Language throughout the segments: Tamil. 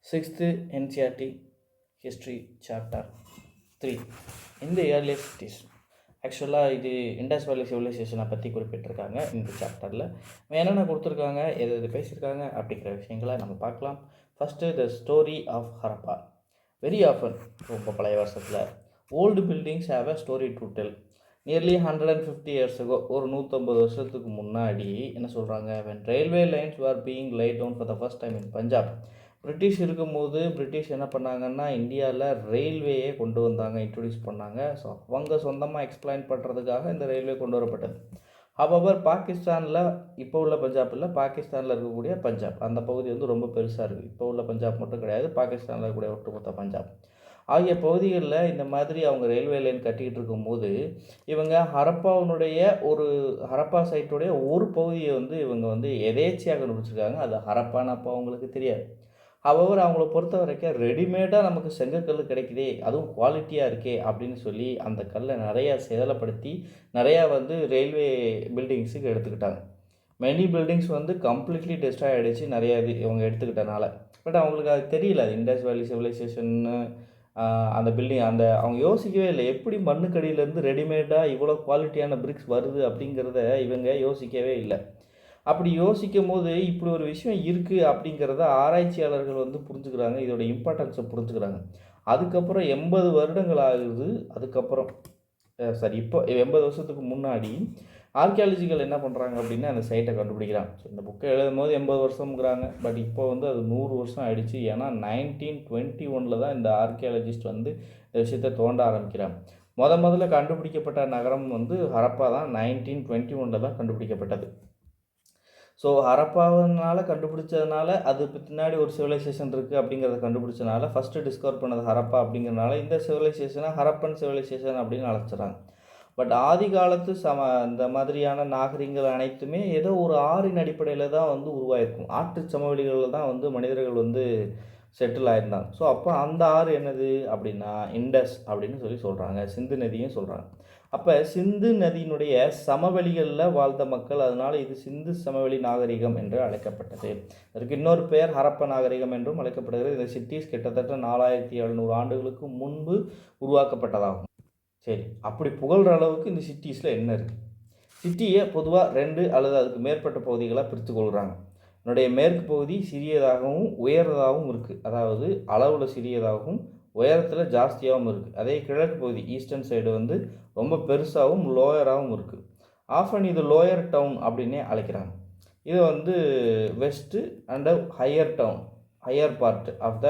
Sixth NCERT History Chapter 3 in the earliest cities. ஆக்சுவலாக இது இண்டஸ் வேலி சிவிலைசேஷனை பற்றி குறிப்பிட்டிருக்காங்க இந்த சாப்டரில். என்னென்ன கொடுத்துருக்காங்க, எது பேசியிருக்காங்க அப்படிங்கிற விஷயங்களை நம்ம பார்க்கலாம். First the story of Harappa. Very often, ரொம்ப பழைய வருஷத்தில் old buildings have a story to tell. Nearly 150 years ago, ஒரு 150 வருஷத்துக்கு முன்னாடி என்ன சொல்கிறாங்க, when railway lines were being laid down for the first time in Punjab. British இருக்கும்போது பிரிட்டிஷ் என்ன பண்ணாங்கன்னா இந்தியாவில் ரயில்வேயே கொண்டு வந்தாங்க, இன்ட்ரடியூஸ் பண்ணாங்க. ஸோ அவங்க சொந்தமாக எக்ஸ்பிளைன் பண்ணுறதுக்காக இந்த ரயில்வே கொண்டு வரப்பட்டது. ஹவவர் பாகிஸ்தானில், இப்போ உள்ள பஞ்சாபில், பாகிஸ்தானில் இருக்கக்கூடிய பஞ்சாப் அந்த பகுதி வந்து ரொம்ப பெருசாக இருக்குது. இப்போ உள்ள பஞ்சாப் மட்டும் கிடையாது, பாகிஸ்தானில் இருக்கக்கூடிய ஒட்டுமொத்த பஞ்சாப் ஆகிய பகுதிகளில் இந்த மாதிரி அவங்க ரயில்வே லைன் கட்டிக்கிட்டு இருக்கும்போது இவங்க ஹரப்பா சைட்டுடைய ஒரு பகுதியை வந்து இவங்க வந்து எதேச்சியாக கண்டுபிடிச்சிருக்காங்க. அது ஹரப்பான்னு அப்போ அவங்களுக்கு தெரியாது. ஹவவர் அவங்கள பொறுத்த வரைக்கும் ரெடிமேடாக நமக்கு செங்கக்கல் கிடைக்குதே, அதுவும் குவாலிட்டியாக இருக்கே அப்படின்னு சொல்லி அந்த கல்லை நிறையா சேதப்படுத்தி நிறையா வந்து ரயில்வே பில்டிங்ஸுக்கு எடுத்துக்கிட்டாங்க. மெனி பில்டிங்ஸ் வந்து கம்ப்ளீட்லி டெஸ்ட்ராய் ஆகிடுச்சு நிறையா இது இவங்க எடுத்துக்கிட்டனால. பட் அவங்களுக்கு அது தெரியல, அது இண்டஸ் வேலி சிவிலைசேஷன்னு அந்த பில்டிங் அவங்க யோசிக்கவே இல்லை, எப்படி மண்ணுக்கடியிலேருந்து ரெடிமேடாக இவ்வளோ குவாலிட்டியான பிரிக்ஸ் வருது அப்படிங்கிறத இவங்க யோசிக்கவே இல்லை. அப்படி யோசிக்கும் போது இப்படி ஒரு விஷயம் இருக்குது அப்படிங்கிறத ஆராய்ச்சியாளர்கள் வந்து புரிஞ்சுக்கிறாங்க, இதோட இம்பார்ட்டன்ஸை புரிஞ்சுக்கிறாங்க. அதுக்கப்புறம் 80 வருடங்கள் ஆகுது. அதுக்கப்புறம் இப்போ 80 வருஷத்துக்கு முன்னாடி ஆர்கியாலஜிகள் என்ன பண்ணுறாங்க அப்படின்னா அந்த சைட்டை கண்டுபிடிக்கிறாங்க. ஸோ இந்த புக்கை எழுதும் போது 80 வருஷம்ங்கிறாங்க, பட் இப்போ வந்து அது 100 வருஷம் ஆகிடுச்சு. ஏன்னா 1921 தான் இந்த ஆர்கியாலஜிஸ்ட் வந்து இந்த விஷயத்தை தோண்ட ஆரம்பிக்கிறாங்க. முதல்ல கண்டுபிடிக்கப்பட்ட நகரம் வந்து ஹரப்பா தான். 1921 தான் கண்டுபிடிக்கப்பட்டது. ஸோ ஹரப்பாவனால கண்டுபிடிச்சதுனால அது பின்னாடி ஒரு சிவிலைசேஷன் இருக்குது அப்படிங்கிறத கண்டுபிடிச்சனால ஃபஸ்ட்டு டிஸ்கவர் பண்ணது ஹரப்பா அப்படிங்கிறனால இந்த சிவிலைசேஷனை ஹரப்பன் சிவிலைசேஷன் அப்படின்னு அழைச்சிட்றாங்க. பட் ஆதி காலத்து இந்த மாதிரியான நாகரிகங்கள் அனைத்துமே ஏதோ ஒரு ஆறின் அடிப்படையில் தான் வந்து உருவாயிருக்கும். ஆற்று சமவெளிகளில் தான் வந்து மனிதர்கள் வந்து செட்டில் ஆயிருந்தாங்க. ஸோ அப்போ அந்த ஆறு என்னது அப்படின்னா இண்டஸ் அப்படின்னு சொல்லி சொல்கிறாங்க, சிந்து நதியும் சொல்கிறாங்க. அப்போ சிந்து நதியினுடைய சமவெளிகளில் வாழ்ந்த மக்கள், அதனால் இது சிந்து சமவெளி நாகரிகம் என்று அழைக்கப்பட்டது. அதற்கு இன்னொரு பெயர் ஹரப்ப நாகரிகம் என்றும் அழைக்கப்படுகிறது. இந்த சிட்டிஸ் கிட்டத்தட்ட 4700 ஆண்டுகளுக்கு முன்பு உருவாக்கப்பட்டதாகும். சரி, அப்படி புகழ்கிற அளவுக்கு இந்த சிட்டிஸில் என்ன இருக்குது? சிட்டியை பொதுவாக 2 அல்லது அதுக்கு மேற்பட்ட பகுதிகளாக பிரித்து கொள்கிறாங்க. என்னுடைய மேற்கு பகுதி சிறியதாகவும் உயர்ந்ததாகவும் இருக்குது, அதாவது அளவில் சிறியதாகவும் உயரத்தில் ஜாஸ்தியாகவும் இருக்குது. அதே கிழக்கு பகுதி ஈஸ்டர்ன் சைடு வந்து ரொம்ப பெருசாகவும் லோயராகவும் இருக்குது. ஆஃபன் இது லோயர் டவுன் அப்படின்னே அழைக்கிறாங்க. இது வந்து west and higher part of the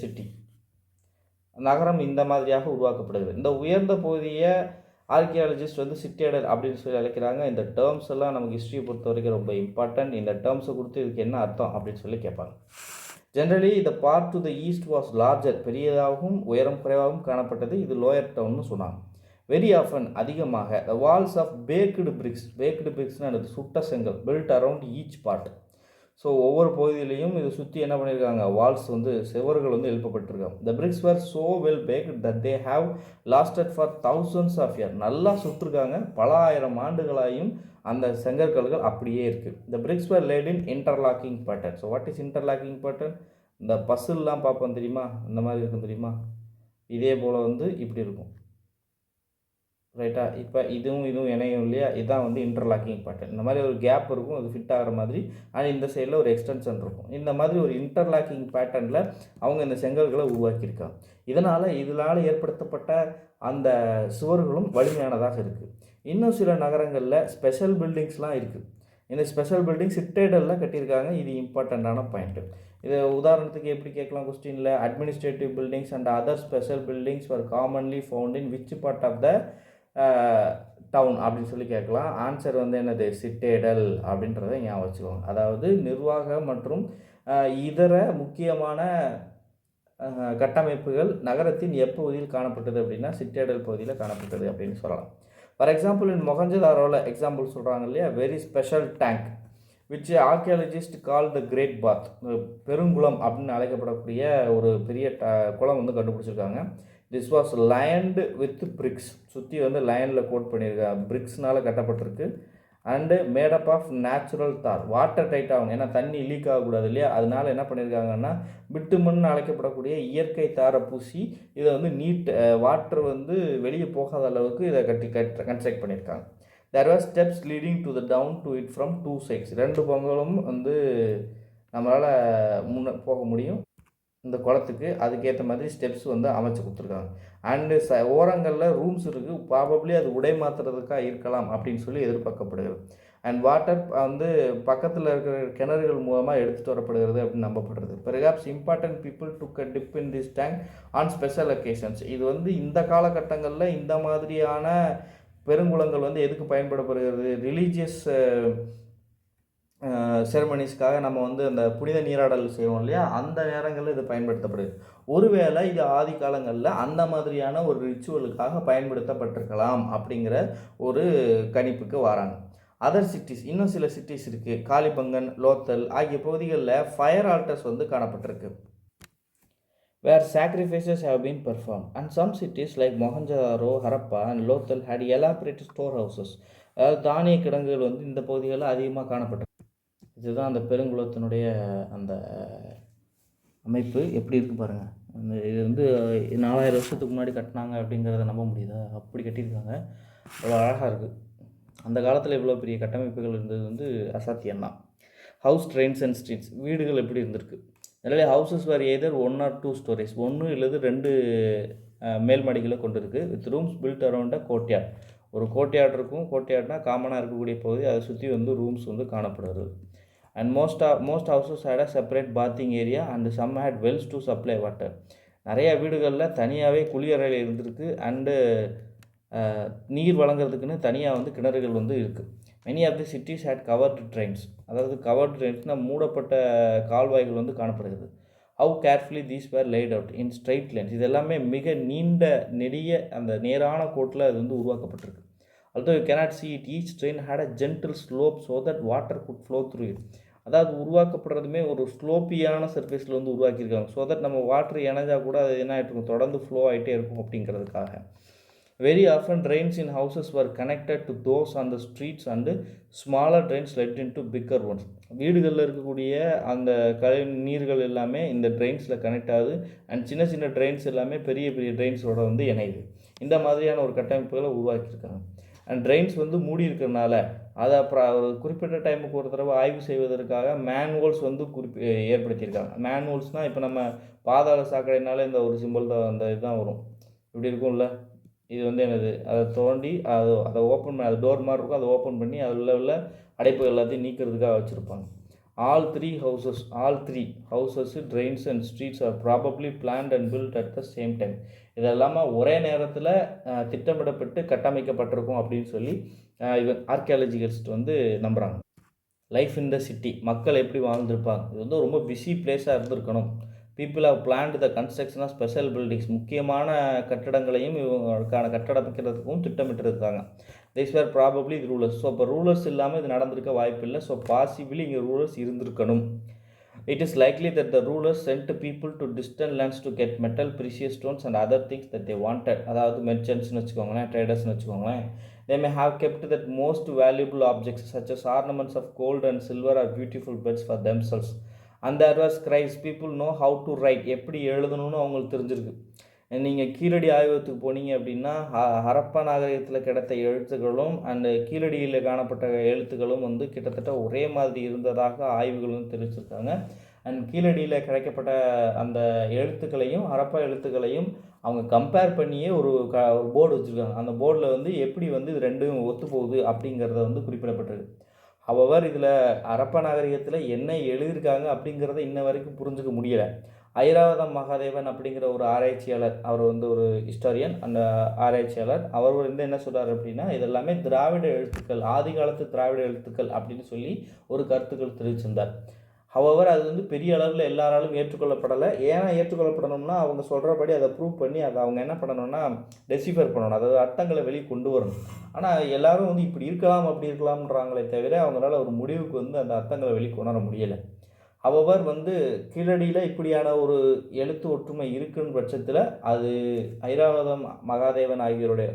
city நகரம் இந்த மாதிரியாக உருவாக்கப்படுகிறது. இந்த உயர்ந்த பகுதியை ஆர்கியாலஜிஸ்ட் வந்து சிட்டேடல் அப்படின்னு சொல்லி அழைக்கிறாங்க. இந்த டேர்ம்ஸ் எல்லாம் நமக்கு ஹிஸ்ட்ரியை பொறுத்த வரைக்கும் ரொம்ப இம்பார்ட்டன்ட். இந்த டேர்ம்ஸை கொடுத்து இதுக்கு என்ன அர்த்தம் அப்படின்னு சொல்லி கேட்பாங்க. ஜென்ரலி இந்த part to the east was larger, பெரியதாகவும் உயரம் குறைவாகவும் காணப்பட்டது. இது லோயர் டவுன்னு சொன்னாங்க. வெரி ஆஃபன், அதிகமாக த வால்ஸ் ஆஃப் பேக்டு பிரிக்ஸ்னு அது சுட்ட செங்கல் built around each part. So ஒவ்வொரு பகுதியிலையும் இதை சுற்றி என்ன பண்ணியிருக்காங்க, வால்ஸ் வந்து செவர்கள் வந்து எழுப்பப்பட்டிருக்காங்க. The bricks were so well baked that they have lasted for thousands of years. நல்லா சுட்டிருக்காங்க, பல ஆயிரம் ஆண்டுகளாயும் அந்த செங்கற்கல்கள் அப்படியே இருக்குது. The bricks were laid in interlocking pattern. So what is interlocking pattern? இந்த பசில்லாம் பார்ப்போம் தெரியுமா, இந்த மாதிரி இருக்கும் தெரியுமா, இதே போல் வந்து இப்படி இருக்கும், ரைட்டா? இப்போ இதுவும் இணையும் இல்லையா, இதுதான் வந்து இன்டர்லாக்கிங் பேட்டர்ன். இந்த மாதிரி ஒரு கேப் இருக்கும், அது ஃபிட் ஆகிற மாதிரி, ஆனால் இந்த சைடில் ஒரு எக்ஸ்டென்ஷன் இருக்கும். இந்த மாதிரி ஒரு இன்டர்லாக்கிங் பேட்டர்னில் அவங்க இந்த செங்கல்களை உருவாக்கியிருக்காங்க. இதனால் ஏற்படுத்தப்பட்ட அந்த சுவர்களும் வலிமையானதாக இருக்குது. இன்னும் சில நகரங்களில் ஸ்பெஷல் பில்டிங்ஸ்லாம் இருக்குது. இந்த ஸ்பெஷல் பில்டிங் சிட்டேடலில் கட்டியிருக்காங்க. இது இம்பார்ட்டண்ட்டான பாயிண்ட்டு. இது உதாரணத்துக்கு எப்படி கேட்கலாம் கொஸ்டினில், administrative buildings and other special buildings were commonly found in which part of the town அப்படின்னு சொல்லி கேட்கலாம். ஆன்சர் வந்து என்னது, சிட்டேடல் அப்படின்றத ஞாபகம் வச்சுக்கோங்க. அதாவது நிர்வாக மற்றும் இதர முக்கியமான கட்டமைப்புகள் நகரத்தின் எப்பகுதியில் காணப்பட்டது அப்படின்னா சிட்டேடல் பகுதியில் காணப்பட்டது அப்படின்னு சொல்லலாம். ஃபார் எக்ஸாம்பிள் இன் மொஹஞ்சதாரோவில் எக்ஸாம்பிள் சொல்கிறாங்க இல்லையா, very special tank which archaeologist call the great bath, பெருங்குளம் அப்படின்னு அழைக்கப்படக்கூடிய ஒரு பெரிய குளம் வந்து கண்டுபிடிச்சிருக்காங்க. This was lined with bricks, சுற்றி வந்து லைனில் கோட் பண்ணியிருக்காங்க, பிரிக்ஸ்னால் கட்டப்பட்டிருக்கு. And made up of natural tar. Water tight ஆகும், ஏன்னா தண்ணி லீக் ஆகக்கூடாது இல்லையா, அதனால என்ன பண்ணியிருக்காங்கன்னா பிட்டுமன்னு அழைக்கப்படக்கூடிய இயற்கை தாரை பூசி இதை வந்து வாட்டர் வந்து வெளியே போகாத அளவுக்கு இதை கன்ஸ்ட்ரக்ட் பண்ணியிருக்காங்க. There was steps leading to the town to it from 2 sides. 2 பக்கங்களும் வந்து நம்மளால் போக முடியும் இந்த குளத்துக்கு. அதுக்கேற்ற மாதிரி ஸ்டெப்ஸ் வந்து அமைச்சு கொடுத்துருக்காங்க. அண்டு ஓரங்களில் ரூம்ஸ் இருக்குது, ப்ராபப்ளி அது உடை மாற்றுறதுக்காக இருக்கலாம் அப்படின்னு சொல்லி எதிர்பார்க்கப்படுகிறது. அண்ட் வாட்டர் வந்து பக்கத்தில் இருக்கிற கிணறுகள் மூலமாக எடுத்துகிட்டு வரப்படுகிறது அப்படின்னு நம்பப்படுறது. Perhaps important people took a dip in this tank on special occasions. இது வந்து இந்த காலகட்டங்களில் இந்த மாதிரியான பெருங்குளங்கள் வந்து எதுக்கு பயன்படப்படுகிறது, ரிலீஜியஸ் செரமனிஸ்க்காக நம்ம வந்து அந்த புனித நீராடல் செய்வோம் இல்லையா, அந்த நேரங்களில் இது பயன்படுத்தப்படுது. ஒருவேளை இது ஆதி காலங்களில் அந்த மாதிரியான ஒரு ரிச்சுவலுக்காக பயன்படுத்தப்பட்டிருக்கலாம் அப்படிங்கிற ஒரு கணிப்புக்கு வராங்க. அதர் சிட்டிஸ், இன்னும் சில சிட்டிஸ் இருக்குது, காளிபங்கன், லோத்தல் ஆகிய பகுதிகளில் ஃபயர் ஆல்டர்ஸ் வந்து காணப்பட்டிருக்கு, where sacrifices have been performed. And some cities like Mohenjo-daro, Harappa and Lothal had elaborate storehouses. அதாவது தானிய கிடங்குகள் வந்து இந்த பகுதிகளில் அதிகமாக காணப்பட்டிருக்கு. இதுதான் அந்த பெருங்குளத்தினுடைய அந்த அமைப்பு எப்படி இருக்குது பாருங்கள். அந்த இது வந்து 4000 வருஷத்துக்கு முன்னாடி கட்டினாங்க அப்படிங்கிறத நம்ப முடியுதா, அப்படி கட்டியிருக்காங்க, அவ்வளோ அழகாக இருக்குது. அந்த காலத்தில் இவ்வளோ பெரிய கட்டமைப்புகள் இருந்தது வந்து அசாத்தியம்தான். ஹவுஸ், ட்ரெயின்ஸ் அண்ட் ஸ்ட்ரீட்ஸ், வீடுகள் எப்படி இருந்திருக்கு. நிறைய houses were either 1 or 2 stories, 1 இல்லது 2 மேல்மாடிகளை கொண்டு இருக்குது. With rooms built around a courtyard. ஒரு கோர்ட்யார்ட் இருக்கும், கோர்ட்யார்ட்னா காமனாக இருக்கக்கூடிய பகுதி, அதை சுற்றி வந்து ரூம்ஸ் வந்து காணப்படுறது. And most houses had a separate bathing area and some had wells to supply water. நிறையா வீடுகளில் தனியாகவே குளியறையில் இருந்திருக்கு. அண்டு நீர் வழங்குறதுக்குன்னு தனியாக வந்து கிணறுகள் வந்து இருக்குது. Many of the cities had covered drains, அதாவது கவர்டு ட்ரெயின்ஸ்னால் மூடப்பட்ட கால்வாய்கள் வந்து காணப்படுகிறது. How carefully these were laid out in straight lines. இது எல்லாமே மிக நீண்ட நெடிய அந்த நேரான கோட்டில் அது வந்து உருவாக்கப்பட்டிருக்கு. although you cannot see it, each train had a gentle slope so that water could flow through it. அதாவது உருவாக்கப்படுறதுமே ஒரு ஸ்லோப்பியான சர்ஃபேஸில் வந்து உருவாக்கியிருக்காங்க. ஸோ தட் நம்ம வாட்டர் இணைஞ்சால் கூட அது என்ன ஆகிட்டு இருக்கும், தொடர்ந்து ஃப்ளோ ஆகிட்டே இருக்கும் அப்படிங்கிறதுக்காக. Very often drains in houses were connected to those on the streets and smaller drains led into bigger ones. வீடுகளில் இருக்கக்கூடிய அந்த நீர்கள் எல்லாமே இந்த ட்ரெயின்ஸில் கனெக்ட் ஆகுது. அண்ட் சின்ன சின்ன ட்ரெயின்ஸ் எல்லாமே பெரிய பெரிய ட்ரெயின்ஸோட வந்து இணையுது. இந்த மாதிரியான ஒரு கட்டமைப்புகளை உருவாக்கியிருக்காங்க. அண்ட் ட்ரெயின்ஸ் வந்து மூடி இருக்கிறனால அதை அப்புறம் ஒரு குறிப்பிட்ட டைமுக்கு ஒரு தடவை ஆய்வு செய்வதற்காக மேன்ஹோல்ஸ் வந்து ஏற்படுத்தியிருக்காங்க. மேன்ஹோல்ஸ்னால் இப்போ நம்ம பாதாள சாக்கடைனால இந்த ஒரு சிம்பிள் தான், அந்த இதுதான் வரும், இப்படி இருக்கும்ல, இது வந்து என்னது, அதை தோண்டி அதை ஓப்பன் பண்ணி, அது டோர் மாதிரி இருக்கும், அதை ஓப்பன் பண்ணி அதில் உள்ள அடைப்பு எல்லாத்தையும் நீக்கிறதுக்காக வச்சுருப்பாங்க. all three houses, drains and streets are probably planned and built at the same time. இதெல்லாம ஒரே நேரத்தில் திட்டமிடப்பட்டு கட்டமைக்கப்பட்டிருக்கும் அப்படின்னு சொல்லி இவன் ஆர்கியாலஜிஸ்ட் வந்து நம்புகிறாங்க. லைஃப் இன் த சிட்டி, மக்கள் எப்படி வாழ்ந்திருப்பாங்க, இது வந்து ரொம்ப பிஸி பிளேஸாக இருந்திருக்கணும். People have planned the construction of special buildings, முக்கியமான கட்டடங்களையும் இவங்களுக்கான கட்டடமைக்கிறதுக்கும் திட்டமிட்டிருக்காங்க. திஸ் வேர் ப்ராபப்ளி இது ரூலர்ஸ். ஸோ இப்போ ரூலர்ஸ் இல்லாமல் இது நடந்திருக்க வாய்ப்பு இல்லை. ஸோ பாசிபிளி இங்கே ரூலர்ஸ் இருந்திருக்கணும். It is likely that the rulers sent people to distant lands to get metal, precious stones and other things that they wanted. அதாவது மெர்ச்சன்ட்ஸ்னு வச்சுக்கோங்களேன், ட்ரேடர்ஸ்னு வச்சுக்கோங்களேன். They may have kept that most valuable objects such as ornaments of gold and silver or beautiful beds for themselves. And there were scribes, people know how to write, எப்படி எழுதணும்னு அவங்களுக்கு தெரிஞ்சிருக்கு. நீங்கள் கீழடி ஆய்வகத்துக்கு போனீங்க அப்படின்னா ஹரப்பா நாகரிகத்தில் கிடைத்த எழுத்துக்களும் அண்டு கீழடியில் காணப்பட்ட எழுத்துக்களும் வந்து கிட்டத்தட்ட ஒரே மாதிரி இருந்ததாக ஆய்வுகள் வந்து தெரிவிச்சிருக்காங்க. அண்ட் கீழடியில் கிடைக்கப்பட்ட அந்த எழுத்துக்களையும் ஹரப்பா எழுத்துக்களையும் அவங்க கம்பேர் பண்ணியே ஒரு போர்டு வச்சுருக்காங்க. அந்த போர்டில் வந்து எப்படி வந்து இது ரெண்டும் ஒத்து போகுது அப்படிங்கிறத வந்து குறிப்பிடப்பட்டிருக்கு. ஹவவர் இதில் ஹரப்பா நாகரிகத்தில் என்ன எழுதியிருக்காங்க அப்படிங்கிறத இன்ன வரைக்கும் புரிஞ்சுக்க முடியலை. ஐராவதம் மகாதேவன் அப்படிங்கிற ஒரு ஆராய்ச்சியாளர், அவர் வந்து ஒரு ஹிஸ்டாரியன், அந்த ஆராய்ச்சியாளர் அவர் வந்து என்ன சொல்கிறார் அப்படின்னா, இதெல்லாமே திராவிட எழுத்துக்கள், ஆதி காலத்து திராவிட எழுத்துக்கள் அப்படின்னு சொல்லி ஒரு கருத்துக்கள் தெரிவிச்சிருந்தார். ஹவவர் அது வந்து பெரிய அளவில் எல்லாராலும் ஏற்றுக்கொள்ளப்படலை. ஏன்னா ஏற்றுக்கொள்ளப்படணும்னா அவங்க சொல்கிறபடி அதை ப்ரூவ் பண்ணி அதை அவங்க என்ன பண்ணணும்னா டெசிஃபர் பண்ணணும், அதாவது அர்த்தங்களை வெளியே கொண்டு வரணும். ஆனால் எல்லாரும் வந்து இப்படி இருக்கலாம் அப்படி இருக்கலாம்ன்றாங்களே தவிர அவங்களால ஒரு முடிவுக்கு வந்து அந்த அர்த்தங்களை வெளியே கொண்டு வர முடியலை. ஹவெவர் வந்து கீழடியில இப்படியான ஒரு எழுத்து ஒற்றுமை இருக்குன்ற பட்சத்தில, அது ஐராவதம் மகாதேவன்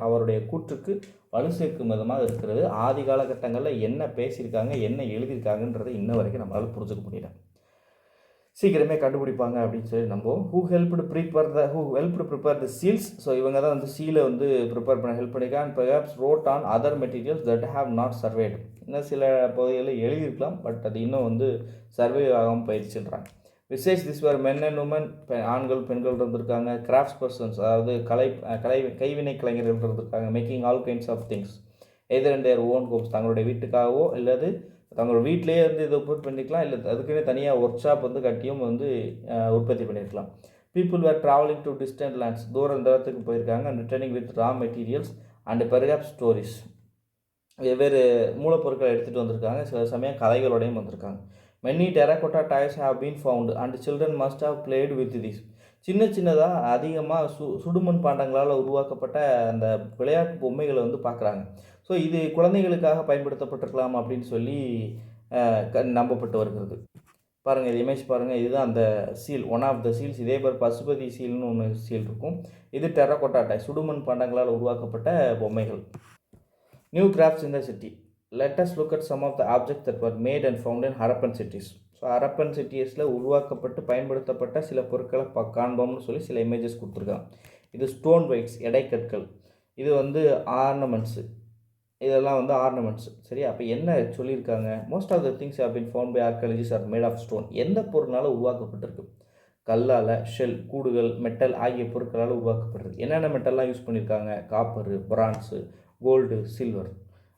அவருடைய கூற்றுக்கு வலு சேர்க்கும் விதமாக இருக்கிறது. ஆதி காலகட்டங்கள்ல என்ன பேசியிருக்காங்க, என்ன எழுதியிருக்காங்கன்றத இன்ன வரைக்கும் நம்மளால புரிஞ்சுக்க முடியல. சீக்கிரமே கண்டுபிடிப்பாங்க அப்படின்னு சொல்லி நம்புவோம். Who helped prepare the seals. So இவங்க தான் வந்து சீலை வந்து ப்ரிப்பேர் பண்ண ஹெல்ப் பண்ணியிருக்காங்க. And perhaps wrote on other materials that have not surveyed. இன்னும் சில பகுதிகளில் எழுதியிருக்கலாம், பட் அது இன்னும் வந்து சர்வே ஆகாமல் போயிடுச்சுன்றாங்க. விசேஷ் this were men and women, ஆண்கள் பெண்கள் இருந்திருக்காங்க. கிராஃப்ட்ஸ் பர்சன்ஸ், அதாவது கைவினை கலைஞர்கள் இருந்திருக்காங்க. Making all kinds of things either in their own homes, தங்களுடைய வீட்டுக்காகவோ இல்லது தங்களோட வீட்டிலேயே வந்து இதை உற்பத்தி பண்ணிக்கலாம், இல்லை அதுக்குன்னே தனியாக ஒர்க் ஷாப் வந்து கட்டியும் வந்து உற்பத்தி பண்ணியிருக்கலாம். People were travelling to distant lands, தூரத்துக்கு போயிருக்காங்க. And returning with raw materials and perhaps stories, வெவ்வேறு மூலப்பொருட்களை எடுத்துகிட்டு வந்திருக்காங்க. சில சமயம் கதைகளோடையும் வந்திருக்காங்க. Many terracotta toys have been found and children must have played with this. சின்னதாக அதிகமாக சுடுமண் பாண்டங்களால் உருவாக்கப்பட்ட அந்த விளையாட்டு பொம்மைகளை வந்து பார்க்குறாங்க. ஸோ இது குழந்தைகளுக்காக பயன்படுத்தப்பட்டிருக்கலாம் அப்படின்னு சொல்லி நம்பப்பட்டு வருகிறது. பாருங்கள், இது இமேஜ் பாருங்கள். இதுதான் அந்த seal, one of the seals. இதே மாதிரி பசுபதி சீல்னு ஒன்று சீல் இருக்கும். இது டெரகோட்டா டாய், சுடுமண் பாண்டங்களால் உருவாக்கப்பட்ட பொம்மைகள். New crafts in the city. Let us look at some of the objects that were made and found in Harappan cities. So Harappan சிட்டிஸில் உருவாக்கப்பட்டு பயன்படுத்தப்பட்ட சில பொருட்களை காண்போம்னு சொல்லி சில இமேஜஸ் கொடுத்துருக்காங்க. இது ஸ்டோன் வெயிட்ஸ், எடைக்கற்கள். இது வந்து ஆர்னமெண்ட்ஸு, இதெல்லாம் வந்து ஆர்னமெண்ட்ஸ். சரி, அப்போ என்ன சொல்லியிருக்காங்க? Most of the things have been found by archaeologist are made of stone. எந்த பொருளால் உருவாக்கப்பட்டிருக்கு? கல்லால், ஷெல், கூடுகள், மெட்டல் ஆகிய பொருட்களால் உருவாக்கப்பட்டிருக்கு. என்னென்ன மெட்டல்லாம் யூஸ் பண்ணியிருக்காங்க? Copper, bronze, gold, silver.